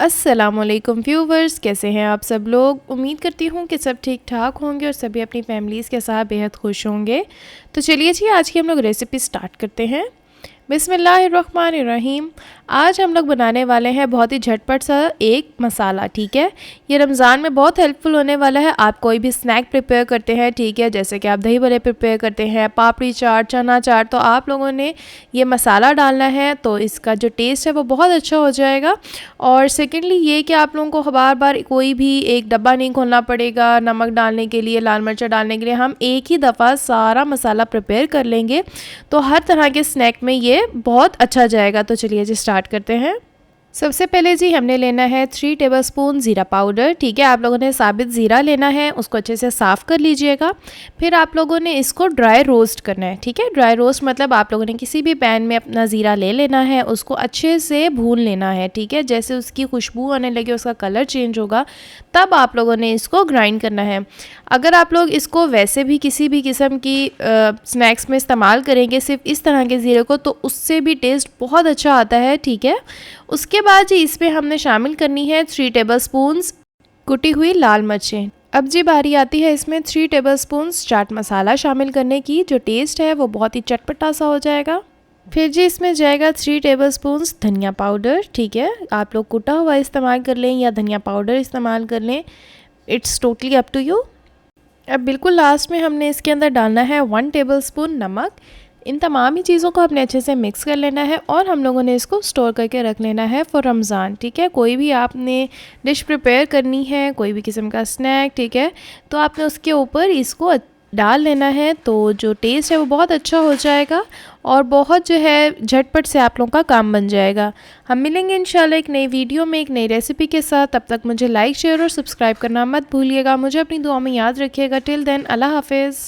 अस्सलामुअलैकुम व्यूवर्स, कैसे हैं आप सब लोग। उम्मीद करती हूँ कि सब ठीक ठाक होंगे और सभी अपनी फैमिलीज़ के साथ बेहद खुश होंगे। तो चलिए जी, आज की हम लोग रेसिपी स्टार्ट करते हैं। बिस्मिल्लाहिर्रहमानिर्रहीम। आज हम लोग बनाने वाले हैं बहुत ही झटपट सा एक मसाला। ठीक है, ये रमज़ान में बहुत हेल्पफुल होने वाला है। आप कोई भी स्नैक प्रिपेयर करते हैं, ठीक है, जैसे कि आप दही बड़े प्रिपेयर करते हैं, पापड़ी चाट, चना चाट, तो आप लोगों ने ये मसाला डालना है तो इसका जो टेस्ट है वो बहुत अच्छा हो जाएगा। और सेकेंडली ये कि आप लोगों को बार बार कोई भी एक डब्बा नहीं खोलना पड़ेगा नमक डालने के लिए, लाल मिर्च डालने के लिए। हम एक ही दफ़ा सारा मसाला प्रिपेयर कर लेंगे तो हर तरह के स्नैक में ये बहुत अच्छा जाएगा। तो चलिए जी स्टार्ट करते हैं। सबसे पहले जी हमने लेना है 3 टेबलस्पून ज़ीरा पाउडर। ठीक है, आप लोगों ने साबित ज़ीरा लेना है, उसको अच्छे से साफ़ कर लीजिएगा। फिर आप लोगों ने इसको ड्राई रोस्ट करना है। ठीक है, ड्राई रोस्ट मतलब आप लोगों ने किसी भी पैन में अपना ज़ीरा ले लेना है, उसको अच्छे से भून लेना है। ठीक है, जैसे उसकी खुशबू आने लगे, उसका कलर चेंज होगा, तब आप लोगों ने इसको ग्राइंड करना है। अगर आप लोग इसको वैसे भी किसी भी किस्म की स्नैक्स में इस्तेमाल करेंगे, सिर्फ इस तरह के ज़ीरे को, तो उससे भी टेस्ट बहुत अच्छा आता है। ठीक है, उसके बाद जी इसमें हमने शामिल करनी है 3 टेबलस्पून्स कुटी हुई लाल मिर्चें। अब जी बारी आती है इसमें 3 टेबलस्पून्स चाट मसाला शामिल करने की। जो टेस्ट है वो बहुत ही चटपटा सा हो जाएगा। फिर जी इसमें जाएगा 3 टेबलस्पून्स धनिया पाउडर। ठीक है, आप लोग कुटा हुआ इस्तेमाल कर लें या धनिया पाउडर इस्तेमाल कर लें, it's totally up to you. अब बिल्कुल लास्ट में हमने इसके अंदर डालना है 1 टेबलस्पून नमक। इन तमाम ही चीज़ों को अपने अच्छे से मिक्स कर लेना है और हम लोगों ने इसको स्टोर करके रख लेना है फॉर रमज़ान। ठीक है, कोई भी आपने डिश प्रिपेयर करनी है, कोई भी किस्म का स्नैक, ठीक है, तो आपने उसके ऊपर इसको डाल लेना है, तो जो टेस्ट है वो बहुत अच्छा हो जाएगा और बहुत जो है झटपट से आप लोगों का काम बन जाएगा। हम मिलेंगे इंशाल्लाह एक नई वीडियो में एक नई रेसिपी के साथ। तब तक मुझे लाइक, शेयर और सब्सक्राइब करना मत भूलिएगा। मुझे अपनी दुआ में याद रखिएगा। टिल देन, अल्लाह हाफिज़।